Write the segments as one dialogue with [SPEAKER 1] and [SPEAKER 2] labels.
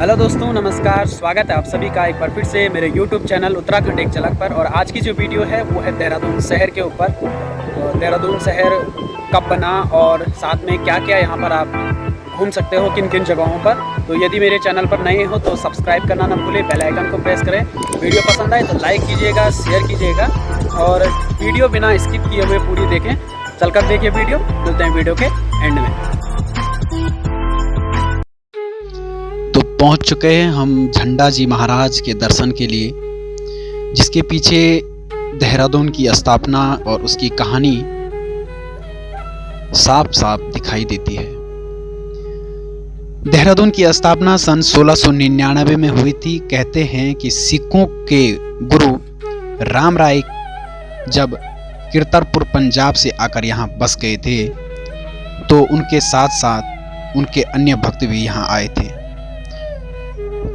[SPEAKER 1] Hello दोस्तों, नमस्कार। स्वागत है आप सभी का एक बार फिर से मेरे YouTube चैनल उत्तराखंड एक झलक पर। और आज की जो वीडियो है वो है देहरादून शहर के ऊपर। तो देहरादून शहर कब बना और साथ में क्या क्या यहाँ पर आप घूम सकते हो, किन किन जगहों पर। तो यदि मेरे चैनल पर नए हो तो सब्सक्राइब करना ना भूलें, बेल आइकन को प्रेस करें। वीडियो पसंद आए तो लाइक कीजिएगा, शेयर कीजिएगा और वीडियो बिना स्किप किए हुए पूरी देखें। चलकर देखिए वीडियो, मिलते हैं वीडियो के एंड में।
[SPEAKER 2] तो पहुंच चुके हैं हम झंडा जी महाराज के दर्शन के लिए, जिसके पीछे देहरादून की स्थापना और उसकी कहानी साफ साफ दिखाई देती है। देहरादून की स्थापना सन 1699 में हुई थी। कहते हैं कि सिखों के गुरु राम राय जब किरतरपुर पंजाब से आकर यहाँ बस गए थे तो उनके साथ साथ उनके अन्य भक्त भी यहाँ आए थे।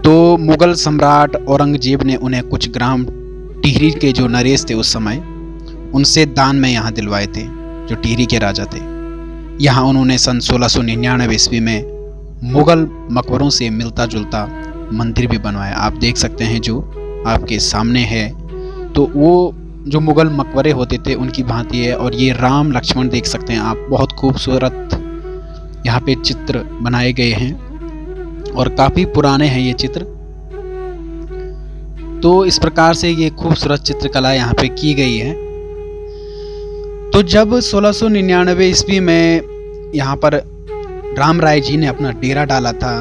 [SPEAKER 2] तो मुगल सम्राट औरंगजेब ने उन्हें कुछ ग्राम टिहरी के जो नरेश थे उस समय, उनसे दान में यहाँ दिलवाए थे, जो टिहरी के राजा थे। यहाँ उन्होंने सन 1699 ईस्वी में मुगल मकबरों से मिलता जुलता मंदिर भी बनवाया। आप देख सकते हैं जो आपके सामने है, तो वो जो मुगल मकबरे होते थे उनकी भांति है। और ये राम लक्ष्मण देख सकते हैं आप, बहुत खूबसूरत यहाँ पे चित्र बनाए गए हैं और काफ़ी पुराने हैं ये चित्र। तो इस प्रकार से ये खूबसूरत चित्रकला यहाँ पे की गई है। तो जब 1699 ईस्वी में यहाँ पर राम राय जी ने अपना डेरा डाला था,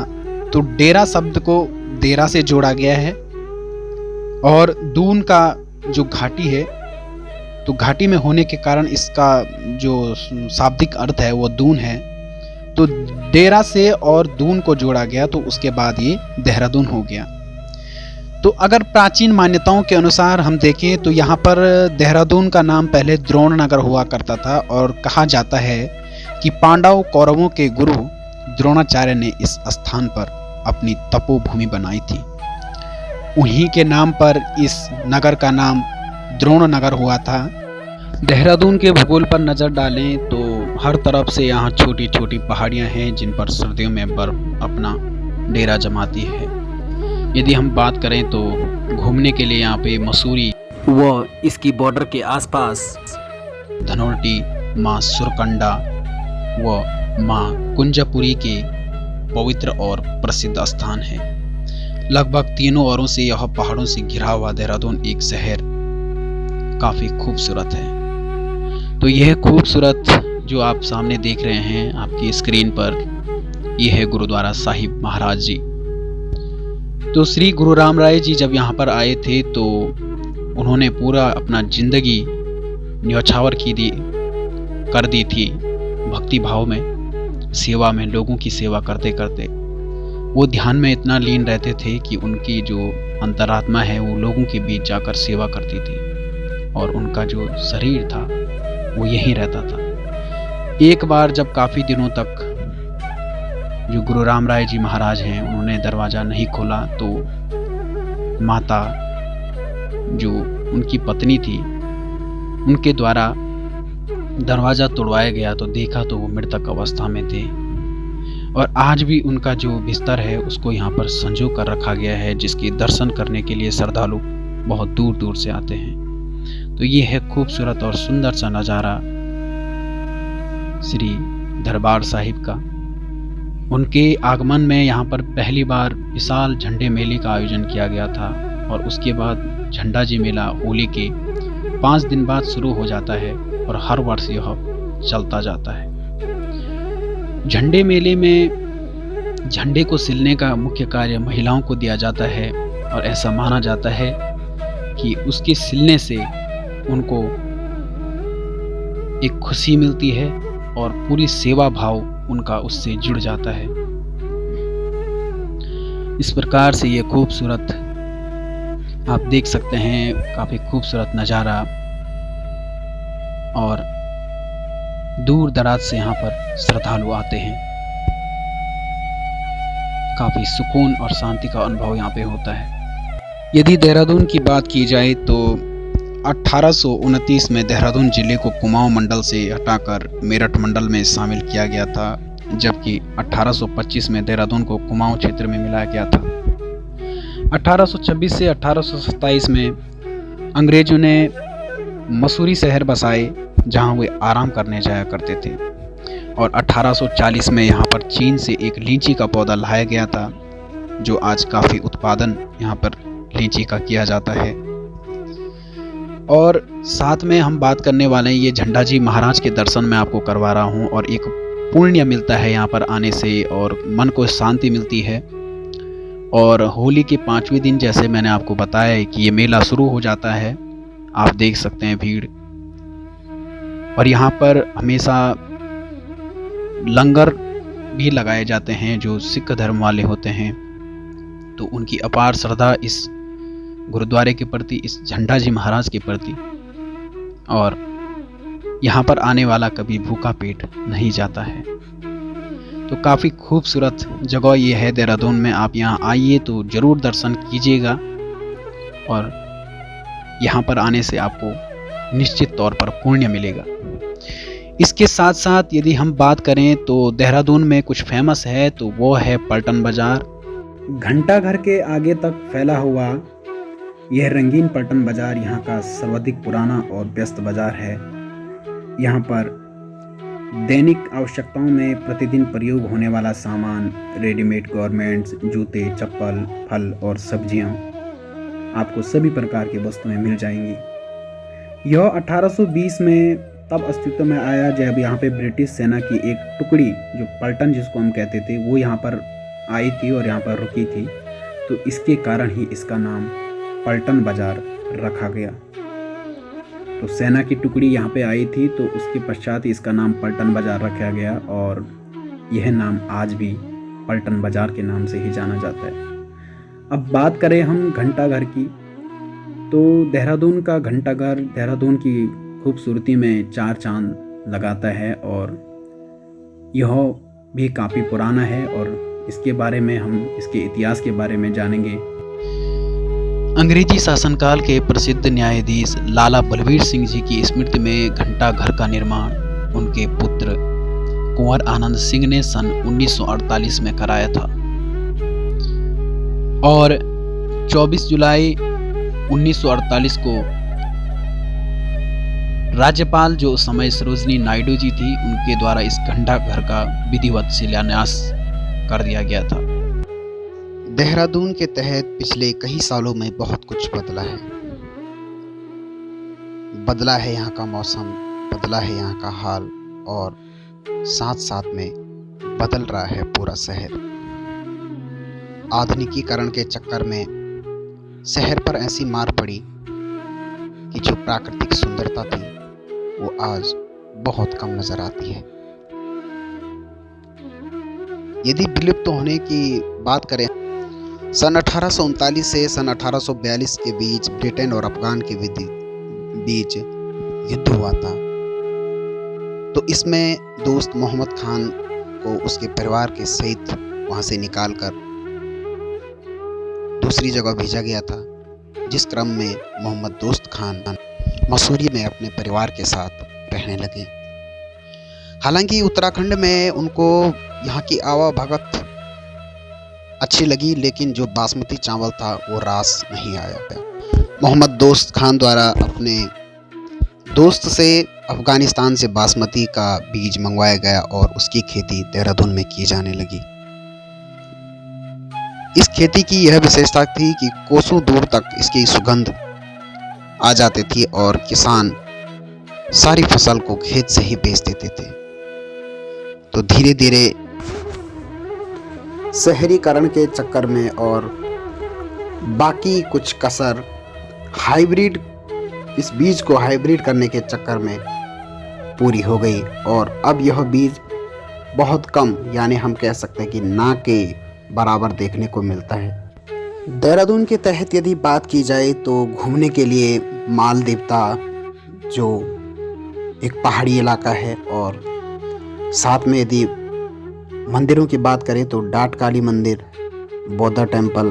[SPEAKER 2] तो डेरा शब्द को देरा से जोड़ा गया है। और दून का जो घाटी है, तो घाटी में होने के कारण इसका जो शाब्दिक अर्थ है वो दून है। तो डेरा से और दून को जोड़ा गया, तो उसके बाद ये देहरादून हो गया। तो अगर प्राचीन मान्यताओं के अनुसार हम देखें तो यहाँ पर देहरादून का नाम पहले द्रोण नगर हुआ करता था। और कहा जाता है कि पांडव कौरवों के गुरु द्रोणाचार्य ने इस स्थान पर अपनी तपोभूमि बनाई थी। उन्हीं के नाम पर इस नगर का नाम द्रोण नगर हुआ था। देहरादून के भूगोल पर नज़र डालें तो हर तरफ से यहाँ छोटी छोटी पहाड़ियाँ हैं जिन पर सर्दियों में बर्फ अपना डेरा जमाती है। यदि हम बात करें तो घूमने के लिए यहाँ पे मसूरी व इसकी बॉर्डर के आसपास धनोल्टी, माँ सुरकंडा व माँ कुंजापुरी के पवित्र और प्रसिद्ध स्थान है। लगभग तीनों ओरों से यह पहाड़ों से घिरा हुआ देहरादून एक शहर काफ़ी खूबसूरत है। तो यह खूबसूरत जो आप सामने देख रहे हैं आपकी स्क्रीन पर, यह है गुरुद्वारा साहिब महाराज जी। तो श्री गुरु राम राय जी जब यहाँ पर आए थे तो उन्होंने पूरा अपना जिंदगी न्यौछावर कर दी थी भक्ति भाव में, सेवा में, लोगों की सेवा करते करते। वो ध्यान में इतना लीन रहते थे कि उनकी जो अंतरात्मा है वो लोगों के बीच जाकर सेवा करती थी और उनका जो शरीर था वो यहीं रहता था। एक बार जब काफ़ी दिनों तक जो गुरु राम राय जी महाराज हैं उन्होंने दरवाज़ा नहीं खोला, तो माता जो उनकी पत्नी थी उनके द्वारा दरवाज़ा तोड़वाया गया। तो देखा तो वो मृतक अवस्था में थे। और आज भी उनका जो बिस्तर है उसको यहाँ पर संजो कर रखा गया है, जिसके दर्शन करने के लिए श्रद्धालु बहुत दूर दूर से आते हैं। तो ये है खूबसूरत और सुंदर सा नज़ारा श्री दरबार साहिब का। उनके आगमन में यहाँ पर पहली बार विशाल झंडे मेले का आयोजन किया गया था और उसके बाद झंडा जी मेला होली के 5 दिन बाद शुरू हो जाता है और हर वर्ष यह चलता जाता है। झंडे मेले में झंडे को सिलने का मुख्य कार्य महिलाओं को दिया जाता है और ऐसा माना जाता है कि उसके सिलने से उनको एक खुशी मिलती है और पूरी सेवा भाव उनका उससे जुड़ जाता है। इस प्रकार से ये खूबसूरत आप देख सकते हैं, काफ़ी खूबसूरत नज़ारा। और दूर दराज से यहाँ पर श्रद्धालु आते हैं। काफ़ी सुकून और शांति का अनुभव यहाँ पे होता है। यदि देहरादून की बात की जाए तो 1829 में देहरादून जिले को कुमाऊं मंडल से हटाकर मेरठ मंडल में शामिल किया गया था, जबकि 1825 में देहरादून को कुमाऊं क्षेत्र में मिलाया गया था। 1826 से 1827 में अंग्रेजों ने मसूरी शहर बसाए, जहां वे आराम करने जाया करते थे। और 1840 में यहाँ पर चीन से एक लीची का पौधा लाया गया था, जो आज काफ़ी उत्पादन यहाँ पर लीची का किया जाता है। और साथ में हम बात करने वाले हैं, ये झंडा जी महाराज के दर्शन मैं आपको करवा रहा हूँ, और एक पुण्य मिलता है यहाँ पर आने से और मन को शांति मिलती है। और होली के 5वें दिन, जैसे मैंने आपको बताया है कि ये मेला शुरू हो जाता है, आप देख सकते हैं भीड़। और यहाँ पर हमेशा लंगर भी लगाए जाते हैं, जो सिख धर्म वाले होते हैं, तो उनकी अपार श्रद्धा इस गुरुद्वारे के प्रति, इस झंडा जी महाराज के प्रति। और यहाँ पर आने वाला कभी भूखा पेट नहीं जाता है। तो काफ़ी खूबसूरत जगह ये है देहरादून में। आप यहाँ आइए तो ज़रूर दर्शन कीजिएगा, और यहाँ पर आने से आपको निश्चित तौर पर पुण्य मिलेगा। इसके साथ साथ यदि हम बात करें तो देहरादून में कुछ फेमस है, तो वो है पलटन बाज़ार।
[SPEAKER 1] घंटा घर के आगे तक फैला हुआ यह रंगीन पलटन बाज़ार यहाँ का सर्वाधिक पुराना और व्यस्त बाज़ार है। यहाँ पर दैनिक आवश्यकताओं में प्रतिदिन प्रयोग होने वाला सामान, रेडीमेड गारमेंट्स, जूते, चप्पल, फल और सब्जियाँ, आपको सभी प्रकार की वस्तुएं मिल जाएंगी। यह 1820 में तब अस्तित्व में आया जब यहाँ पे ब्रिटिश सेना की एक टुकड़ी, जो पलटन जिसको हम कहते थे, वो यहाँ पर आई थी और यहाँ पर रुकी थी। तो इसके कारण ही इसका नाम पलटन बाज़ार रखा गया। तो सेना की टुकड़ी यहाँ पे आई थी, तो उसके पश्चात इसका नाम पलटन बाज़ार रखा गया, और यह नाम आज भी पलटन बाज़ार के नाम से ही जाना जाता है। अब बात करें हम घंटाघर की, तो देहरादून का घंटाघर देहरादून की खूबसूरती में चार चांद लगाता है, और यह भी काफ़ी पुराना है, और इसके बारे में हम इसके इतिहास के बारे में जानेंगे।
[SPEAKER 2] अंग्रेजी शासनकाल के प्रसिद्ध न्यायाधीश लाला बलवीर सिंह जी की स्मृति में घंटाघर का निर्माण उनके पुत्र कुंवर आनंद सिंह ने सन 1948 में कराया था, और 24 जुलाई 1948 को राज्यपाल, जो उस समय सरोजनी नायडू जी थी, उनके द्वारा इस घंटाघर का विधिवत शिलान्यास कर दिया गया था।
[SPEAKER 3] देहरादून के तहत पिछले कई सालों में बहुत कुछ बदला है। बदला है यहाँ का मौसम, बदला है यहाँ का हाल, और साथ साथ में बदल रहा है पूरा शहर। आधुनिकीकरण के चक्कर में शहर पर ऐसी मार पड़ी कि जो प्राकृतिक सुंदरता थी वो आज बहुत कम नजर आती है। यदि विलुप्त होने की बात करें, सन 1839 से सन 1842 के बीच ब्रिटेन और अफगान के बीच युद्ध हुआ था। तो इसमें दोस्त मोहम्मद खान को उसके परिवार के सहित वहां से निकालकर दूसरी जगह भेजा गया था, जिस क्रम में मोहम्मद दोस्त खान मसूरी में अपने परिवार के साथ रहने लगे। हालांकि उत्तराखंड में उनको यहाँ की आवाभगत अच्छी लगी, लेकिन जो बासमती चावल था वो रास नहीं आया। मोहम्मद दोस्त खान द्वारा अपने दोस्त से अफगानिस्तान से बासमती का बीज मंगवाया गया और उसकी खेती देहरादून में की जाने लगी। इस खेती की यह विशेषता थी कि कोसों दूर तक इसकी सुगंध आ जाती थी और किसान सारी फसल को खेत से ही बेच देते थे। तो धीरे धीरे शहरीकरण के चक्कर में और बाकी कुछ कसर हाइब्रिड, इस बीज को हाइब्रिड करने के चक्कर में पूरी हो गई, और अब यह बीज बहुत कम, यानी हम कह सकते हैं कि ना के बराबर देखने को मिलता है। देहरादून के तहत यदि बात की जाए तो घूमने के लिए माल देवता, जो एक पहाड़ी इलाका है, और साथ में यदि मंदिरों की बात करें तो डाट काली मंदिर, बौद्ध टेम्पल,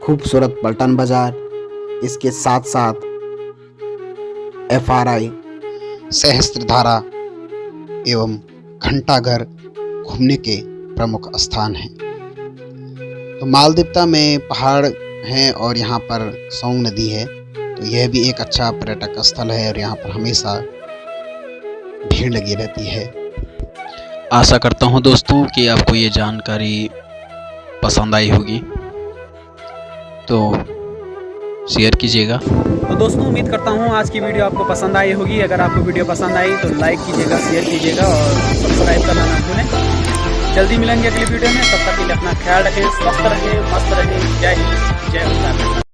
[SPEAKER 3] खूबसूरत पलटन बाज़ार, इसके साथ साथ FRI, सहस्त्रधारा एवं घंटाघर घूमने के प्रमुख स्थान हैं। तो मालदेवता में पहाड़ हैं और यहाँ पर सोंग नदी है, तो यह भी एक अच्छा पर्यटक स्थल है और यहाँ पर हमेशा भीड़ लगी रहती है।
[SPEAKER 2] आशा करता हूँ दोस्तों कि आपको ये जानकारी पसंद आई होगी, तो शेयर कीजिएगा।
[SPEAKER 1] तो दोस्तों उम्मीद करता हूँ आज की वीडियो आपको पसंद आई होगी। अगर आपको वीडियो पसंद आई तो लाइक कीजिएगा, शेयर कीजिएगा और सब्सक्राइब करना ना भूलें। जल्दी मिलेंगे अगली वीडियो में, तब तक के लिए अपना ख्याल रखें, स्वस्थ रहें, मस्त रहें। जय हिंद, जय उत्तराखंड।